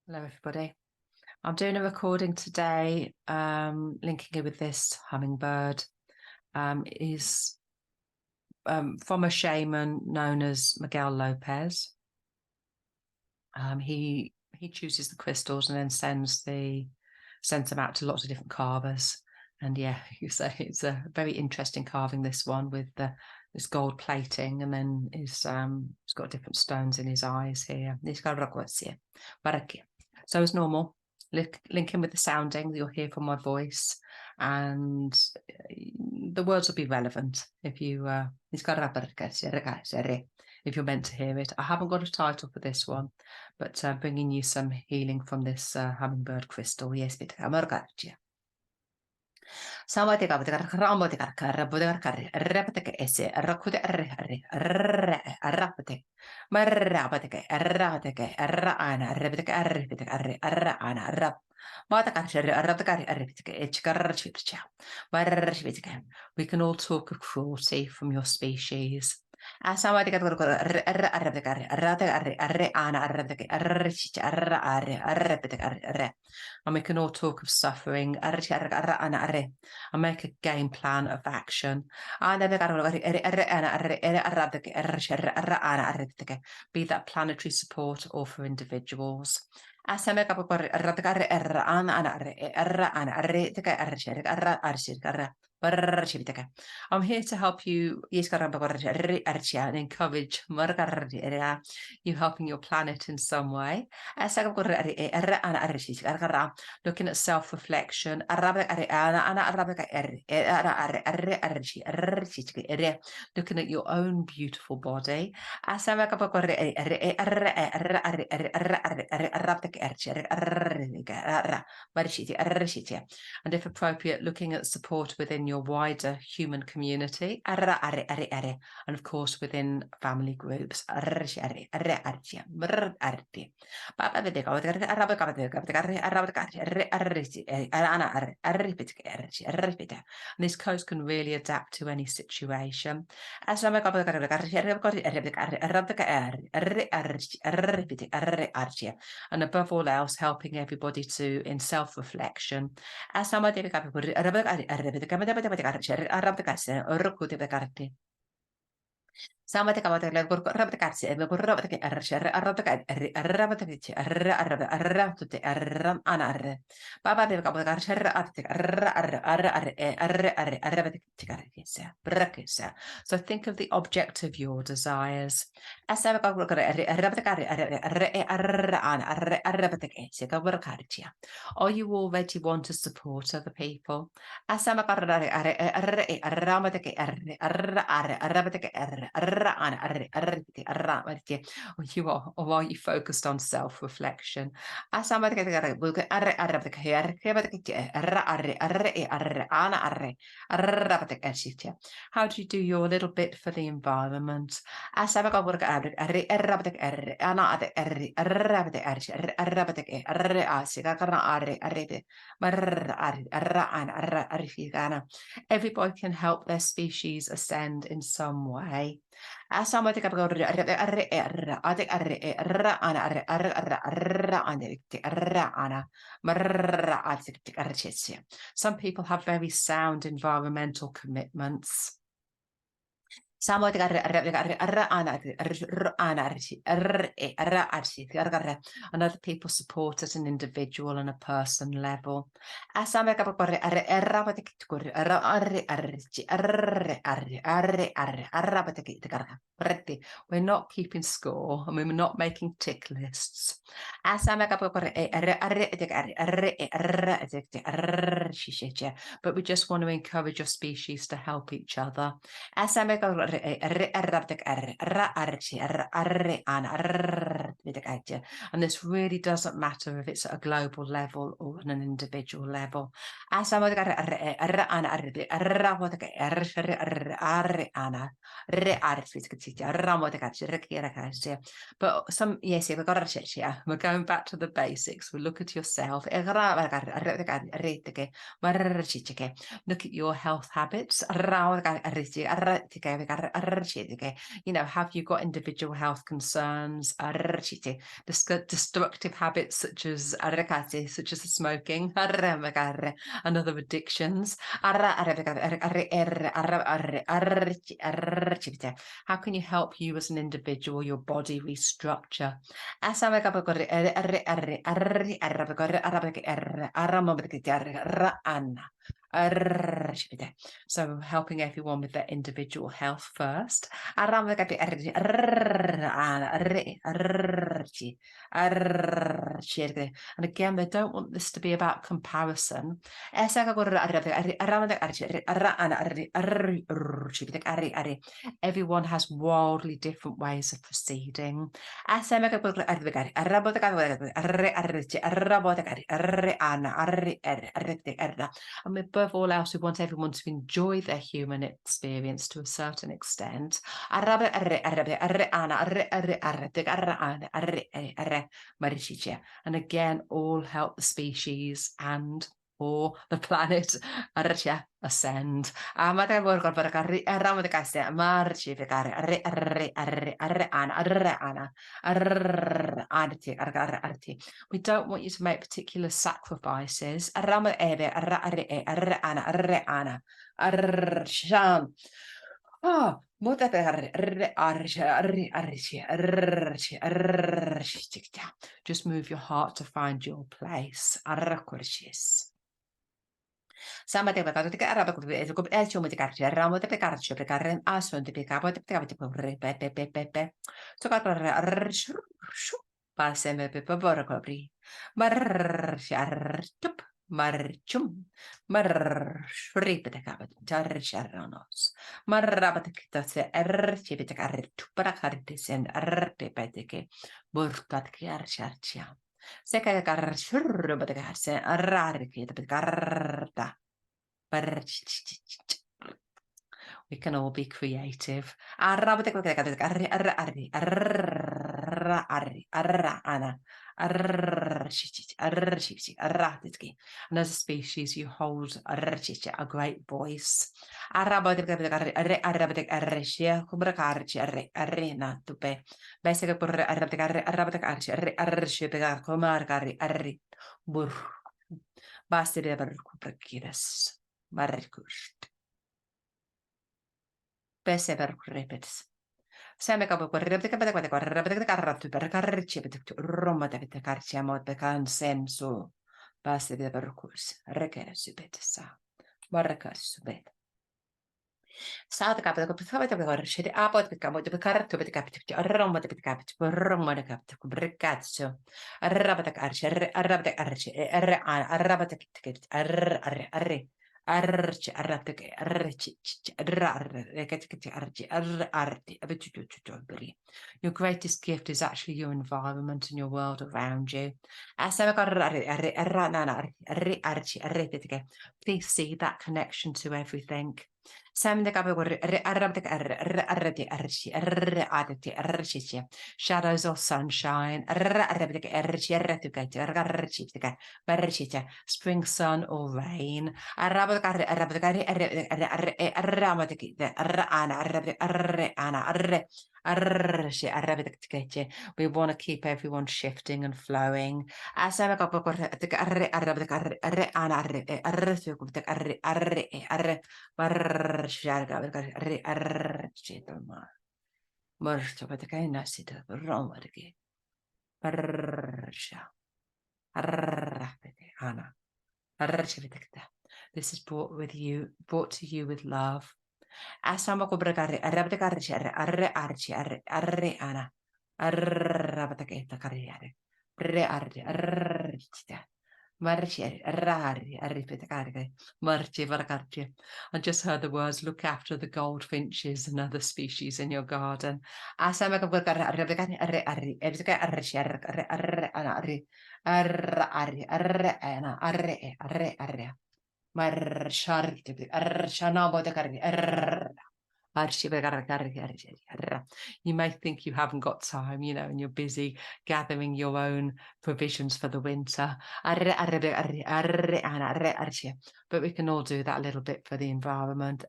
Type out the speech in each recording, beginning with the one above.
Hello, everybody. I'm doing a recording today, linking it with this hummingbird. Is from a shaman known as Miguel Lopez. He chooses the crystals and then sends them out to lots of different carvers. And yeah, you say it's a very interesting carving, this one, with this gold plating, and then he's got different stones in his eyes here. So as normal, link in with the sounding. You'll hear from my voice, and the words will be relevant if you're meant to hear it. I haven't got a title for this one, but bringing you some healing from this hummingbird crystal. Yes, we can all talk of cruelty from your species. And we can all talk of suffering and make a game plan of action. Be that planetary support or for individuals. I'm here to help you and encourage you helping your planet in some way. Looking at self-reflection. Looking at your own beautiful body. And if appropriate, looking at support within your wider human community, and of course within family groups. And this coach can really adapt to any situation. And above all else, helping everybody to in self-reflection. So think of the object of your desires. Or you already want to support other people? Or are you focused on self-reflection? How do you do your little bit for the environment? Everybody can help their species ascend in some way. Some people have very sound environmental commitments. And other people support at an individual and a person level. We're not keeping score, and we're not making tick lists. But we just want to encourage your species to help each other. And this really doesn't matter if it's at a global level or on an individual level. But yes, we're going back to the basics. We look at yourself. Look at your health habits. have you got individual health concerns? Destructive habits such as smoking, and other addictions. How can you help you as an individual, your body restructure? So helping everyone with their individual health first. And again, they don't want this to be about comparison. Everyone has wildly different ways of proceeding. And above all else, we want everyone to enjoy their human experience to a certain extent. And again, all help the species and or the planet ascend. We don't want you to make particular sacrifices. Oh, just move your heart to find your place. Sama te pecado te araba con el com el chumo de carche ramo de pecar che pecar aso de pecabo de pecabo de pepe. So got pase me pepe por copri. Tup marchum ripete cabat charranos. Marrabate che se ci pete carre tu para carre sen arte pete che burtat che archarcia. Se che carre bate carse arrare che te carta. We can all be creative. And as a species, you hold a great voice. Persever repetis. Seme capo correte capete quate correte carrattu per carrici Roma de carciamo de can senso. Basta de percorsi. Recere subetessa. Barrecar subet. Saat capete capo sapete per correre a pot per capo de carrattu per capite Roma de capite Roma de capite brecazzo. Arrabate carci arrabate carci arrabate arre Arci, arrateke, arci, your greatest gift is actually your environment and your world around you. Please see that connection to everything. Shadows or sunshine. Spring sun or rain. We want to keep everyone shifting and flowing. This is brought to you with love. Asama ko brekare arabdekarche arre archi arre ana arrabataketa carriere pre arre arrita marci rari arripetacare marci varcarci. I just heard the words look after the goldfinches and other species in your garden. Asama ko brekare arabdekare arre arri ebdeka archi arre ana arre Marcharti, archanabo de carri, You may think you haven't got time, you know, and you're busy gathering your own provisions for the winter. But we can all do that a little bit for the environment.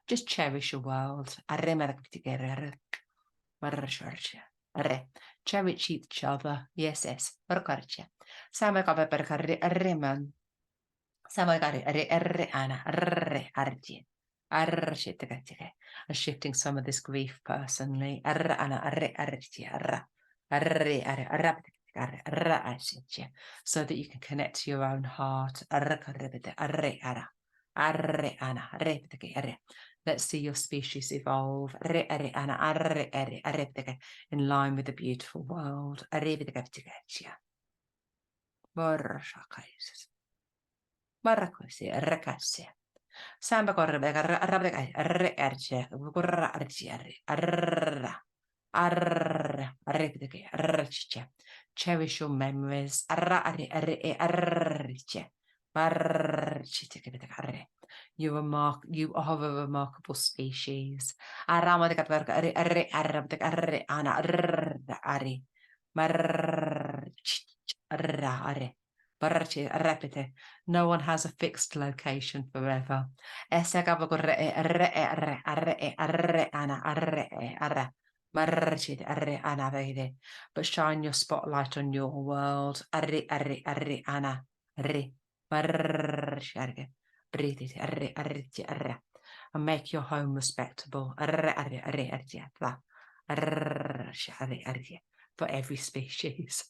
Just cherish your world. Cherish each other. Yes, yes. Sama kava per riman. Sama ana I'm shifting some of this grief personally. So that you can connect to your own heart. Let's see your species evolve in line with the beautiful world. Samba corre cherish your memories. You are a remarkable species. No one has a fixed location forever. But shine your spotlight on your world. And make your home respectable for every species.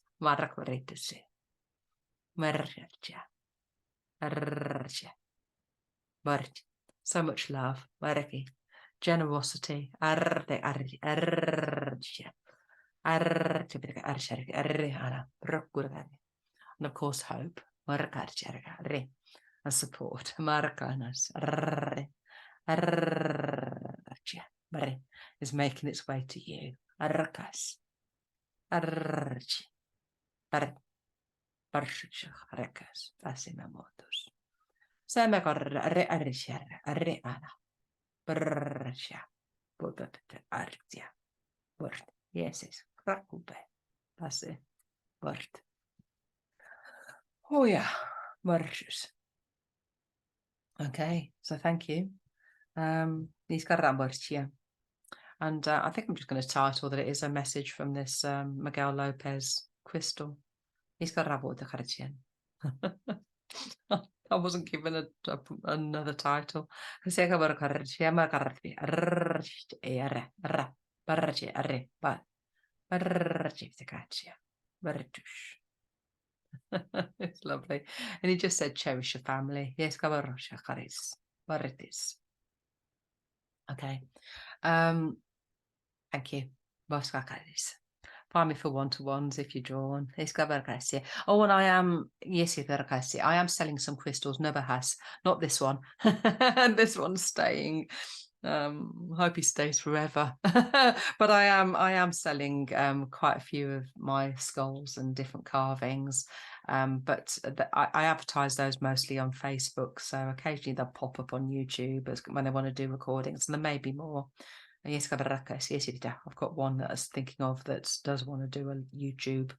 So much love. Generosity. And of course, hope. And support. Is making its way to you. Yes, that's it. Oh yeah, okay, so thank you. And I think I'm just going to title that it is a message from this Miguel Lopez crystal. I wasn't given another title. It's lovely. And he just said, cherish your family. Yes, okay. Thank you. Find me for one-to-ones if you're drawn. Oh, and I am, yes, I am selling some crystals. Never has. Not this one. This one's staying. Hope he stays forever. But I am selling quite a few of my skulls and different carvings. But I advertise those mostly on Facebook. So occasionally they'll pop up on YouTube when they want to do recordings, and there may be more. Yes, I've got one that I was thinking of that does want to do a YouTube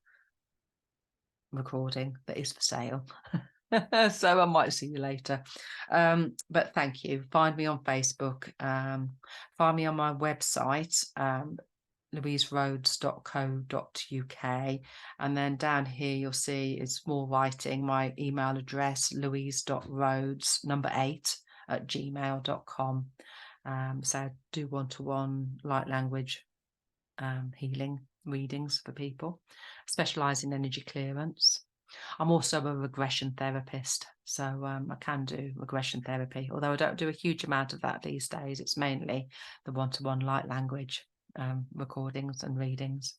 recording that is for sale. So I might see you later. But thank you. Find me on Facebook. Find me on my website, louiserhodes.co.uk. And then down here you'll see it's small writing, my email address, louise.rhodes8@gmail.com. So do one-to-one light language healing readings for people. Specialise in energy clearance. I'm also a regression therapist, so I can do regression therapy, although I don't do a huge amount of that these days. It's mainly the one-to-one light language recordings and readings.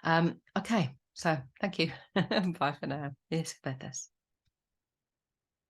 Okay, so thank you. Bye for now. Yes, betas.